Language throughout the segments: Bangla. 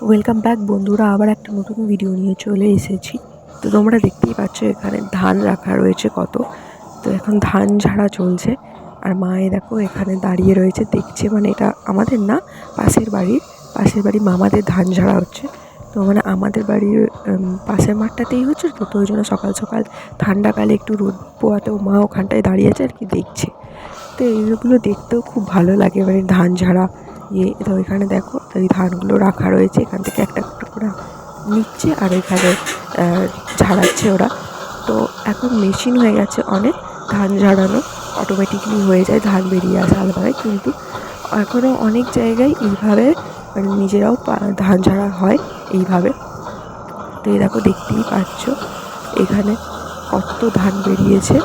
ওয়েলকাম ব্যাক বন্ধুরা, আবার একটা নতুন ভিডিও নিয়ে চলে এসেছি। তো তোমরা দেখতেই পাচ্ছ এখানে ধান রাখা রয়েছে কত। তো এখন ধান ঝাড়া চলছে, আর মায়ে দেখো এখানে দাঁড়িয়ে রয়েছে দেখছে, মানে এটা আমাদের না, পাশের বাড়ির মামাদের ধান ঝাড়া হচ্ছে। তো মানে আমাদের বাড়ির পাশের মাঠটাতেই হচ্ছে, তো ওই জন্য সকাল সকাল ঠান্ডাকালে একটু রোদ পোয়াতেও মা ওখানটায় দাঁড়িয়ে আছে আর কি, দেখছে। তো এইগুলো দেখতেও খুব ভালো লাগে, মানে ধান ঝাড়া তো এখানে দেখো এই ধানগুলো রাখা রয়েছে, এখান থেকে একটা একটা করে নিচ্ছে আর এখানে ঝাড়াচ্ছে ওরা। তো এখন মেশিন হয়ে গেছে অনেক, ধান ঝাড়ানো অটোমেটিকলি হয়ে যায়, ধান বেরিয়ে আসে আলাদাভাবে। কিন্তু এখনও অনেক জায়গায় এইভাবে মানে নিজেরাও ধান ঝাড়া হয় এইভাবে। তো এই দেখো দেখতেই পাচ্ছ এখানে কত ধান বেরিয়েছে।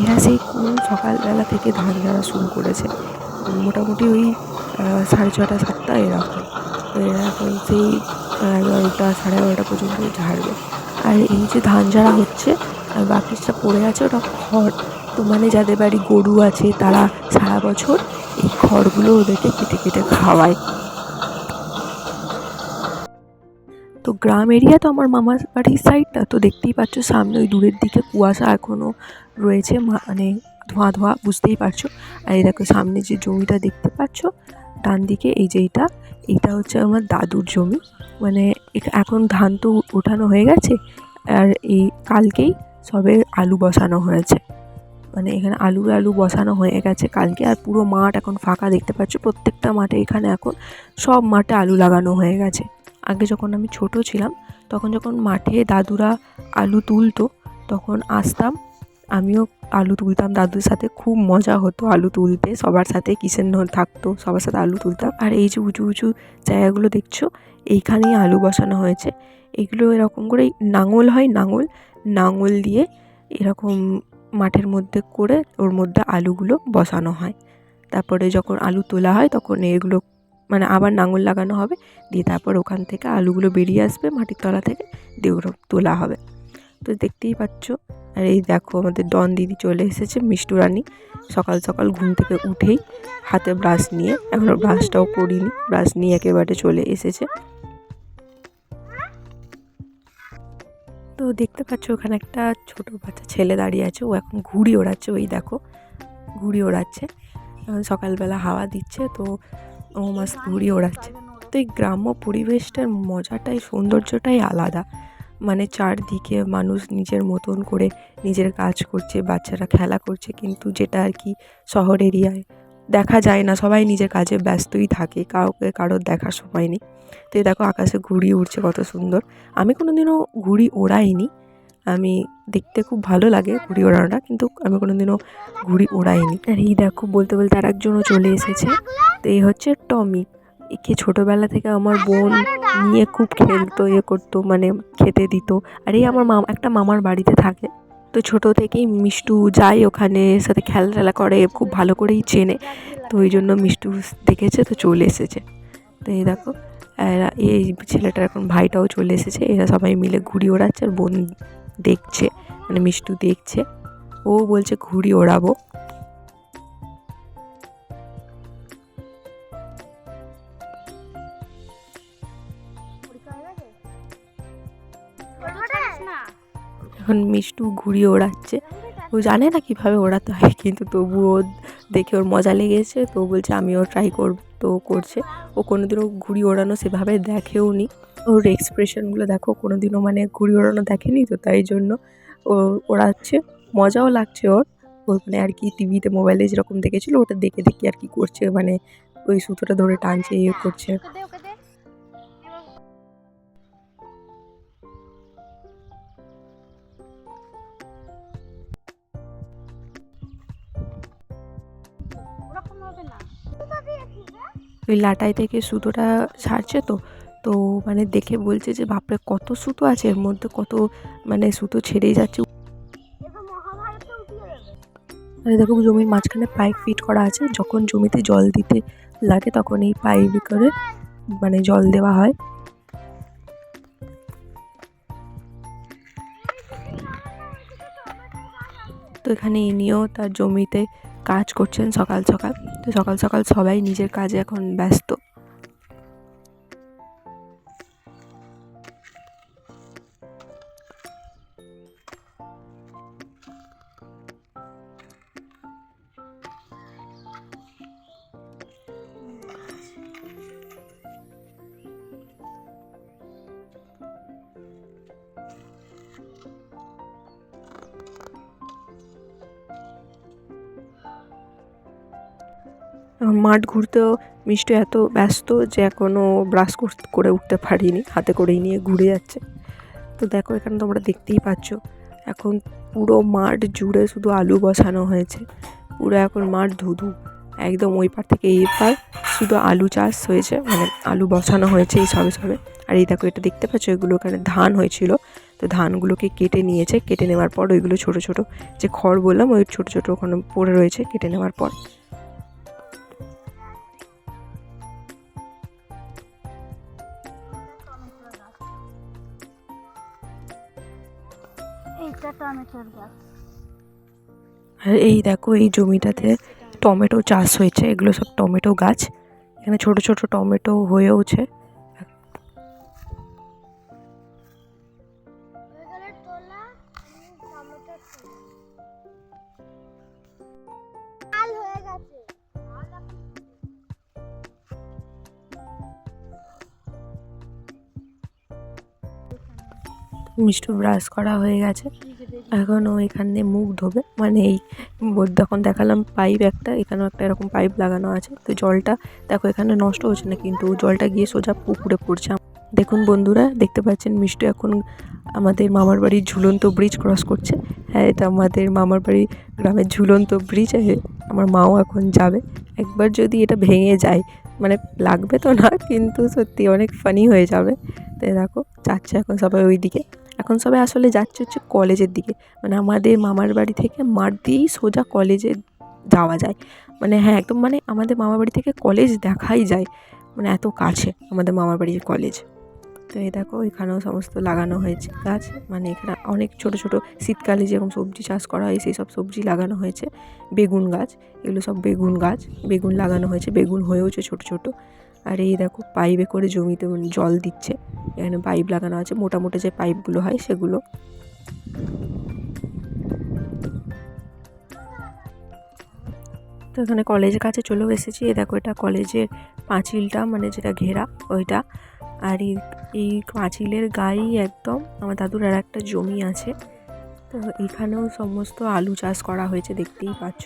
এরা সেই কোন সকালবেলা থেকে ধান ঝাড়া শুরু করেছে, মোটামুটি ওই 6:30 7টা এরকম। তো এরা এখন সেই 11টা 11:30 পর্যন্ত ঝাড়বে। আর এই যে ধান ঝাড়া হচ্ছে আর বাকিটা পড়ে আছে ওটা খড়। তো মানে যাদের বাড়ি গরু আছে তারা সারা বছর এই খড়গুলো ওদেরকে কেটে কেটে খাওয়ায়। তো গ্রাম এরিয়া তো আমার মামার বাড়ির সাইডটা, তো দেখতেই পাচ্ছ সামনে ওই দূরের দিকে কুয়াশা এখনও রয়েছে, মানে ধোঁয়া ধোঁয়া, বুঝতেই পারছো। আর এই দেখো সামনে যে জমিটা দেখতে পাচ্ছ ডান দিকে, এই যে এইটা হচ্ছে আমার দাদুর জমি। মানে এখন ধান তো ওঠানো হয়ে গেছে, আর এই কালকেই সবে আলু বসানো হয়েছে। মানে এখানে আলু বসানো হয়ে গেছে কালকে, আর পুরো মাঠ এখন ফাঁকা দেখতে পাচ্ছ। প্রত্যেকটা মাঠে এখানে এখন সব মাঠে আলু লাগানো হয়ে গেছে। আগে যখন আমি ছোট ছিলাম তখন যখন মাঠে দাদুরা আলু তুলতো তখন আসতাম, আমিও আলু তুলতাম দাদুর সাথে। খুব মজা হতো আলু তুলতে, সবার সাথে কিসেন থাকতো, সবার সাথে আলু তুলতাম। আর এই যে উঁচু উঁচু জায়গাগুলো দেখছো, এইখানেই আলু বসানো হয়েছে। এগুলো এরকম করে নাঙল হয়, নাঙল দিয়ে এরকম মাঠের মধ্যে করে ওর মধ্যে আলুগুলো বসানো হয়। তারপরে যখন আলু তোলা হয় তখন এগুলো মানে আবার নাঙল লাগানো হবে, দিয়ে তারপর ওখান থেকে আলুগুলো বেরিয়ে আসবে মাটির তলা থেকে, দিয়ে ওগুলো তোলা হবে। তো দেখতেই পাচ্ছ। আর এই দেখো আমাদের ডন দিদি চলে এসেছে, মিষ্টু রানী। সকাল সকাল ঘুম থেকে উঠেই হাতে ব্রাশ নিয়ে, এখনও ব্রাশটাও করিনি, ব্রাশ নিয়ে একেবারে চলে এসেছে। তো দেখতে পাচ্ছ ওখানে একটা ছোট বাচ্চা ছেলে দাঁড়িয়ে আছে, ও এখন ঘুড়ি ওড়াচ্ছে। ওই দেখো ঘুড়ি ওড়াচ্ছে, সকালবেলা হাওয়া দিচ্ছে তো ও মাস্ত ঘুড়ি ওড়াচ্ছে। তো এই গ্রাম্য পরিবেশটার মজাটাই, সৌন্দর্যটাই আলাদা। মানে চারদিকে মানুষ নিজের মতন করে নিজের কাজ করছে, বাচ্চারা খেলা করছে, কিন্তু যেটা আর কি শহর এরিয়ায় দেখা যায় না, সবাই নিজের কাজে ব্যস্তই থাকে, কাউকে কারোর দেখার সময় নেই। তো এই দেখো আকাশে ঘুড়ি উড়ছে কত সুন্দর। আমি কোনোদিনও ঘুড়ি ওড়াইনি, আমি দেখতে খুব ভালো লাগে ঘুড়ি ওড়ানোটা, কিন্তু আমি কোনোদিনও ঘুড়ি ওড়াইনি। আর এই দেখো বলতে বলতে আর একজনও চলে এসেছে। তো এই হচ্ছে টমি। একে ছোটোবেলা থেকে আমার বোন নিয়ে খুব খেলতো, করতো, মানে খেতে দিত। আর এই আমার একটা মামার বাড়িতে থাকে, তো ছোটো থেকেই মিষ্টু যায় ওখানে, সাথে খেলা করে, খুব ভালো করেই চেনে। তো ওই জন্য মিষ্টু দেখেছে তো চলে এসেছে। তো এই দেখো এই ছেলেটার এখন ভাইটাও চলে এসেছে, এরা সবাই মিলে ঘুড়ি ওড়াচ্ছে, আর বোন দেখছে, মানে মিষ্টু দেখছে, ও বলছে ঘুড়ি ওড়াবো। এখন মিষ্টু ঘুড়ি ওড়াচ্ছে, ও জানে না কীভাবে ওড়াতে হয়, কিন্তু তবুও দেখে ওর মজা লেগেছে, তো বলছে আমিও ট্রাই করব। তো করছে, ও কোনোদিনও ঘুড়ি ওড়ানো সেভাবে দেখেও নি। ওর এক্সপ্রেশনগুলো দেখো, কোনোদিনও মানে ঘুড়ি ওড়ানো দেখেনি, তো তাই জন্য ও ওড়াচ্ছে, মজাও লাগছে ওর। ওর মানে আর কি টিভিতে মোবাইলে যেরকম দেখেছিল ওটা দেখে দেখে আর কি করছে, মানে ওই সুতোটা ধরে টানছে, করছে। ওই লাটাই থেকে সুতোটা ছাড়ছে, তো তো মানে দেখে বলছে যে বাপরে কত সুতো আছে এর মধ্যে, কত মানে সুতো ছেড়েই যাচ্ছে। মানে দেখো জমির মাঝখানে পাইপ ফিট করা আছে, যখন জমিতে জল দিতে লাগে তখন এই পাইপ করে মানে জল দেওয়া হয়। তো এখানে ইনিও তার জমিতে কাজ করছেন সকাল সকাল। তো সকাল সকাল সবাই নিজের কাজে এখন ব্যস্ত। এখন মাঠ ঘুরতেও মিষ্টু এত ব্যস্ত যে এখনও ব্রাশ করে উঠতে পারিনি, হাতে করেই নিয়ে ঘুরে যাচ্ছে। তো দেখো এখানে তোমরা দেখতেই পাচ্ছ এখন পুরো মাঠ জুড়ে শুধু আলু বসানো হয়েছে। পুরো এখন মাঠ ধুধু, একদম ওই পার থেকে এই পার শুধু আলু চাষ হয়েছে, মানে আলু বসানো হয়েছে এই সবে সবে। আর এই দেখো এটা দেখতে পাচ্ছ, এগুলো এখানে ধান হয়েছিল, তো ধানগুলোকে কেটে নিয়েছে। কেটে নেওয়ার পর ওইগুলো ছোট ছোট যে খড় বললাম, ওই ছোট ছোট ওখানে পড়ে রয়েছে কেটে নেওয়ার পর। আর এই দেখো এই জমিটাতে টমেটো চাষ হয়েছে, এগুলো সব টমেটো গাছ। এখানে ছোট ছোট টমেটো হয়েওছে। মিষ্টু ব্রাশ করা হয়ে গেছে, এখন ও এখান দিয়ে মুখ ধোবে। মানে এই যখন দেখালাম পাইপ একটা, এখানেও একটা এরকম পাইপ লাগানো আছে। তো জলটা দেখো এখানে নষ্ট হচ্ছে না, কিন্তু জলটা গিয়ে সোজা পুকুরে পড়ছে। দেখুন বন্ধুরা, দেখতে পাচ্ছেন মিষ্টু এখন আমাদের মামার বাড়ির ঝুলন্ত ব্রিজ ক্রস করছে। হ্যাঁ, এটা আমাদের মামার বাড়ির গ্রামের ঝুলন্ত ব্রিজ। আমার মাও এখন যাবে। একবার যদি এটা ভেঙে যায়, মানে লাগবে তো না, কিন্তু সত্যি অনেক ফানি হয়ে যাবে। তো দেখো যাচ্ছে এখন সবাই ওই দিকে। এখন সবাই আসলে যাচ্ছে হচ্ছে কলেজের দিকে। মানে আমাদের মামার বাড়ি থেকে মাঠ দিয়েই সোজা কলেজে যাওয়া যায়। মানে হ্যাঁ, একদম মানে আমাদের মামার বাড়ি থেকে কলেজ দেখাই যায়, মানে এত কাছে আমাদের মামার বাড়ির কলেজ। তো এই দেখো এখানেও সমস্ত লাগানো হয়েছে গাছ। মানে এখানে অনেক ছোট ছোট শীতকালে যেরকম সবজি চাষ করা হয় সেই সব সবজি লাগানো হয়েছে। বেগুন গাছ, এগুলো সব বেগুন গাছ, বেগুন লাগানো হয়েছে, বেগুন হয়েওছে ছোট ছোট। আর এই দেখো পাইপে করে জমিতে জল দিচ্ছে। এখানে পাইপ লাগানো আছে, মোটামুটি যে পাইপগুলো হয় সেগুলো। তো এখানে কলেজের কাছে চলেও এসেছি। এই দেখো এটা কলেজের পাঁচিলটা, মানে যেটা ঘেরা ওইটা। আর এই পাঁচিলের গায়েই একদম আমার দাদুর আর একটা জমি আছে। তো এখানেও সমস্ত আলু চাষ করা হয়েছে, দেখতেই পাচ্ছ।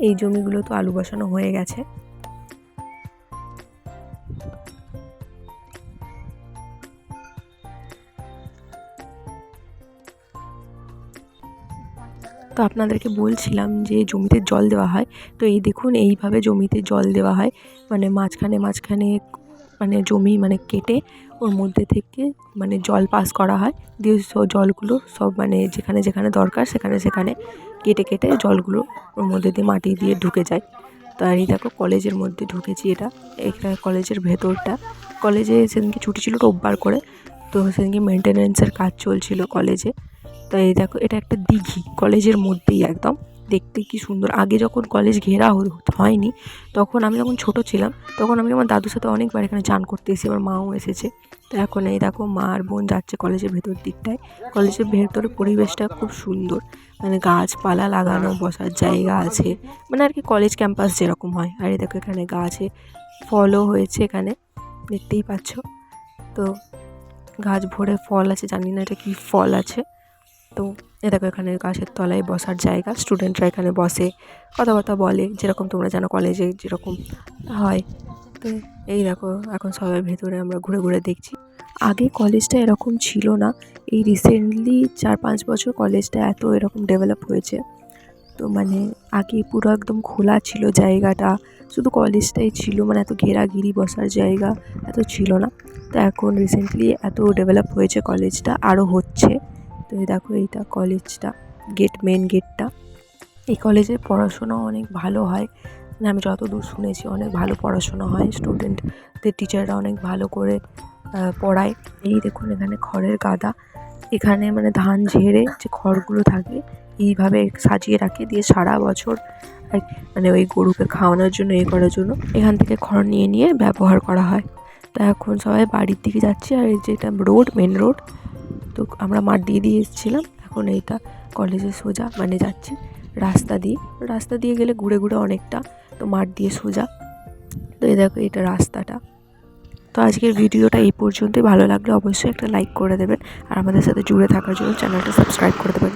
এই জমিগুলো তো আলু বসানো হয়ে গেছে। তো আপনাদেরকে বলছিলাম যে জমিতে জল দেওয়া হয়। তো এই দেখুন এইভাবে জমিতে জল দেওয়া হয়, মানে মাঝখানে মাঝখানে মানে জমি মানে কেটে ওর মধ্যে থেকে মানে জল পাস করা হয়। দিয়ে জলগুলো সব মানে যেখানে যেখানে দরকার সেখানে সেখানে কেটে কেটে জলগুলো ওর মধ্যে দিয়ে মাটি দিয়ে ঢুকে যায়। তো আর এই দেখো কলেজের মধ্যে ঢুকেছি। এটা কলেজের ভেতরটা। কলেজে সেদিনকে ছুটি ছিল রোববার করে, তো সেদিনকে মেনটেন্যান্সের কাজ চলছিল কলেজে। তো এই দেখো এটা একটা দিঘি কলেজের মধ্যেই একদম, দেখতে কি সুন্দর। আগে যখন কলেজ ঘেরা হয়নি, তখন আমি যখন ছোট ছিলাম, তখন আমি আমার দাদুর সাথে অনেকবার এখানে চান করতে এসেছি, আমার মাও এসেছে। তো এখন এই দেখো মা আর বোন যাচ্ছে কলেজের ভেতর দিকটায়। কলেজের ভেতরের পরিবেশটা খুব সুন্দর, মানে গাছপালা লাগানো, বসার জায়গা আছে, মানে আর কি কলেজ ক্যাম্পাস যেরকম হয়। আর এই দেখো এখানে গাছে ফলও হয়েছে, এখানে দেখতেই পাচ্ছ। তো গাছ ভরে ফল আছে, জানি না এটা কী ফল আছে। তো দেখো এখানে গাছের তলায় বসার জায়গা, স্টুডেন্টরা এখানে বসে কথাবার্তা বলে, যেরকম তোমরা জানো কলেজে যেরকম হয়। তো এই দেখো এখন সবাই ভেতরে আমরা ঘুরে ঘুরে দেখছি। আগে কলেজটা এরকম ছিল না, এই রিসেন্টলি 4-5 বছর কলেজটা এত এরকম ডেভেলপ হয়েছে। তো মানে আগে পুরো একদম খোলা ছিল জায়গাটা, শুধু কলেজটাই ছিল, মানে এত ঘেরাঘিরি বসার জায়গা এত ছিল না। তো এখন রিসেন্টলি এত ডেভেলপ হয়েছে কলেজটা, আরও হচ্ছে। তো এই দেখো এইটা কলেজটা, মেন গেটটা। এই কলেজে পড়াশোনাও অনেক ভালো হয়, মানে আমি যতদূর শুনেছি অনেক ভালো পড়াশোনা হয়, স্টুডেন্টদের টিচাররা অনেক ভালো করে পড়ায়। এই দেখুন এখানে খড়ের গাদা, এখানে মানে ধান ঝেড়ে যে খড়গুলো থাকে এইভাবে সাজিয়ে রাখে, দিয়ে সারা বছর আর মানে ওই গরুকে খাওয়ানোর জন্য করার জন্য এখান থেকে খড় নিয়ে নিয়ে ব্যবহার করা হয়। তা এখন সবাই বাড়ির দিকে যাচ্ছে। আর এই যেটা রোড, মেন রোড, তো আমরা মাঠ দিয়ে এসেছিলাম, এখন এইটা কলেজে সোজা মানে যাচ্ছি রাস্তা দিয়ে গেলে ঘুরে ঘুরে অনেকটা, তো মাঠ দিয়ে সোজা। তো এই দেখো এটা রাস্তাটা। তো আজকের ভিডিওটা এই পর্যন্তই। ভালো লাগলে অবশ্যই একটা লাইক করে দেবেন, আর আমাদের সাথে জুড়ে থাকার জন্য চ্যানেলটা সাবস্ক্রাইব করে দেবেন।